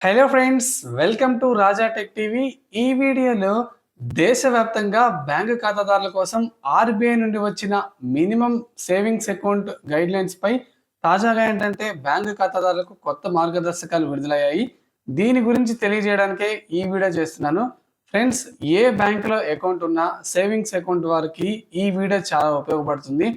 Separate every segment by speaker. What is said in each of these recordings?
Speaker 1: Hello friends, welcome to Raja tech TV. ఈ వీడియోలో దేశవ్యాప్తంగా బ్యాంకు ఖాతాదారుల కోసం ఆర్బీఐ నుండి వచ్చిన మినిమం సేవింగ్స్ అకౌంట్ గైడ్లైన్స్ పై తాజాగా ఏంటంటే బ్యాంకు ఖాతాదారులకు కొత్త మార్గదర్శకాలు విడుదలయ్యాయి. దీని గురించి తెలియజేయడానికే ఈ వీడియో చేస్తున్నాను. ఫ్రెండ్స్, ఏ బ్యాంకులో అకౌంట్ ఉన్నా సేవింగ్స్ అకౌంట్ వారికి ఈ వీడియో చాలా ఉపయోగపడుతుంది.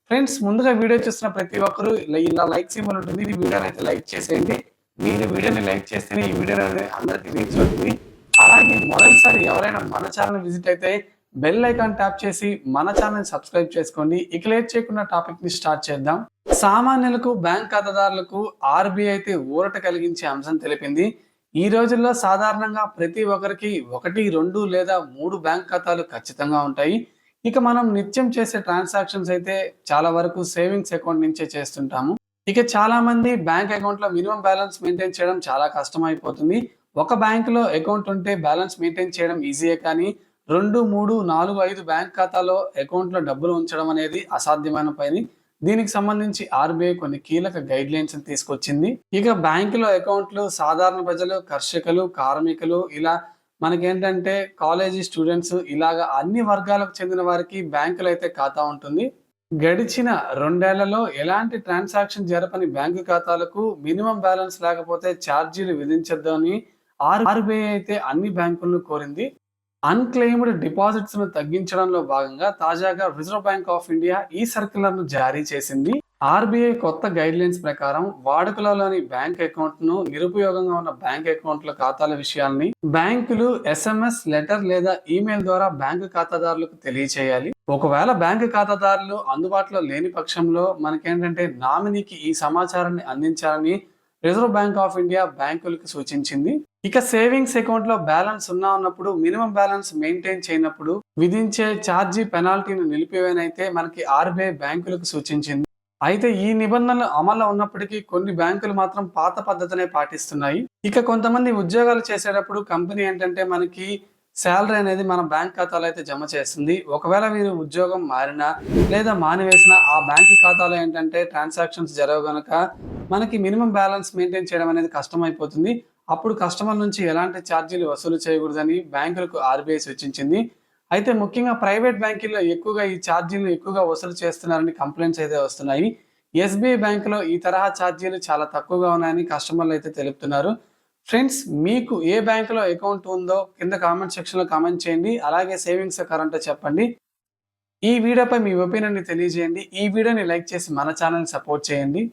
Speaker 1: ఫ్రెండ్స్, ముందుగా వీడియో చూస్తున్న ప్రతి ఒక్కరూ ఇలా లైక్ సింబల్ ఉంటుంది, ఈ వీడియోని అయితే లైక్ చేసేయండి. మీరు వీడియోని లైక్ చేస్తేనే ఈ వీడియో అనేది అందరికి రీచ్ అవుతుంది. అలాగే మొదటిసారి ఎవరైనా మన ఛానల్ విజిట్ అయితే బెల్ ఐకాన్ ట్యాప్ చేసి మన ఛానల్ సబ్స్క్రైబ్ చేసుకోండి. ఇక లేట్ చేయకుండా టాపిక్ ని స్టార్ట్ చేద్దాం. సామాన్యులకు బ్యాంక్ ఖాతాదారులకు ఆర్బీఐ అయితే ఊరట కలిగించే అంశం తెలిపింది. ఈ రోజుల్లో సాధారణంగా ప్రతి ఒక్కరికి 1, 2 లేదా 3 బ్యాంక్ ఖాతాలు ఖచ్చితంగా ఉంటాయి. ఇక మనం నిత్యం చేసే ట్రాన్సాక్షన్స్ అయితే చాలా వరకు సేవింగ్స్ అకౌంట్ నుంచే చేస్తుంటాము. ఇక చాలా మంది బ్యాంక్ అకౌంట్ లో మినిమం బ్యాలెన్స్ మెయింటైన్ చేయడం చాలా కష్టం అయిపోతుంది. ఒక బ్యాంక్ లో అకౌంట్ ఉంటే బ్యాలెన్స్ మెయింటైన్ చేయడం ఈజీయే, కానీ 2, 3, 4, 5 బ్యాంక్ ఖాతాలో అకౌంట్ లో డబ్బులు ఉంచడం అనేది అసాధ్యమైన పని. దీనికి సంబంధించి ఆర్బీఐ కొన్ని కీలక గైడ్ లైన్స్ తీసుకొచ్చింది. ఇక బ్యాంకులో అకౌంట్లు సాధారణ ప్రజలు, కర్షకులు, కార్మికులు, ఇలా మనకేంటంటే కాలేజీ స్టూడెంట్స్, ఇలాగా అన్ని వర్గాలకు చెందిన వారికి బ్యాంకులో అయితే ఖాతా ఉంటుంది. గడిచిన 2 ఏళ్లలో ఎలాంటి ట్రాన్సాక్షన్ జరపని బ్యాంకు ఖాతాలకు మినిమం బ్యాలెన్స్ లేకపోతే ఛార్జీలు విధించొద్దని ఆర్బీఐ అయితే అన్ని బ్యాంకులను కోరింది. అన్క్లెయిమ్డ్ డిపాజిట్స్ ను తగ్గించడంలో భాగంగా తాజాగా రిజర్వ్ బ్యాంక్ ఆఫ్ ఇండియా ఈ సర్క్యులర్ ను జారీ చేసింది. ఆర్బీఐ కొత్త గైడ్ లైన్స్ ప్రకారం వాడుకలోని బ్యాంక్ అకౌంట్ ను నిరుపయోగంగా ఉన్న బ్యాంక్ అకౌంట్ల ఖాతాల విషయాల్ని బ్యాంకులు ఎస్ఎంఎస్, లెటర్ లేదా ఈమెయిల్ ద్వారా బ్యాంకు ఖాతాదారులకు తెలియచేయాలి. ఒకవేళ బ్యాంకు ఖాతాదారులు అందుబాటులో లేని పక్షంలో మనకేంటంటే నామినీకి ఈ సమాచారాన్ని అందించాలని రిజర్వ్ బ్యాంక్ ఆఫ్ ఇండియా బ్యాంకులకు సూచించింది. ఇక సేవింగ్స్ అకౌంట్ లో బ్యాలెన్స్ ఉన్నప్పుడు మినిమం బ్యాలెన్స్ మెయింటైన్ చేయనప్పుడు విధించే ఛార్జీ పెనాల్టీని నిలిపివేనైతే మనకి ఆర్బీఐ బ్యాంకులకు సూచించింది. అయితే ఈ నిబంధనలు అమల్లో ఉన్నప్పటికీ కొన్ని బ్యాంకులు మాత్రం పాత పద్ధతినే పాటిస్తున్నాయి. ఇక కొంతమంది ఉద్యోగాలు చేసేటప్పుడు కంపెనీ ఏంటంటే మనకి శాలరీ అనేది మన బ్యాంక్ ఖాతాలో అయితే జమ చేస్తుంది. ఒకవేళ మీరు ఉద్యోగం మారినా లేదా మానివేసినా ఆ బ్యాంక్ ఖాతాలో ఏంటంటే ట్రాన్సాక్షన్స్ జరగవు గనుక మనకి మినిమం బ్యాలెన్స్ మెయింటైన్ చేయడం అనేది కష్టమైపోతుంది. అప్పుడు కస్టమర్ నుంచి ఎలాంటి ఛార్జీలు వసూలు చేయకూడదని బ్యాంకులకు ఆర్బీఐ సూచించింది. అయితే ముఖ్యంగా ప్రైవేట్ బ్యాంకుల్లో ఎక్కువగా ఈ ఛార్జీలు ఎక్కువగా వసూలు చేస్తున్నారని కంప్లైంట్స్ అయితే వస్తున్నాయి. ఎస్బీఐ బ్యాంకులో ఈ తరహా ఛార్జీలు చాలా తక్కువగా ఉన్నాయని కస్టమర్లు అయితే తెలుపుతున్నారు. ఫ్రెండ్స్, మీకు ఏ బ్యాంకులో అకౌంట్ ఉందో కింద కామెంట్ సెక్షన్లో కామెంట్ చేయండి. అలాగే సేవింగ్స్ కరెంట్ చెప్పండి. ఈ వీడియోపై మీ ఒపీనియన్ని తెలియజేయండి. ఈ వీడియోని లైక్ చేసి మన ఛానల్ని సపోర్ట్ చేయండి.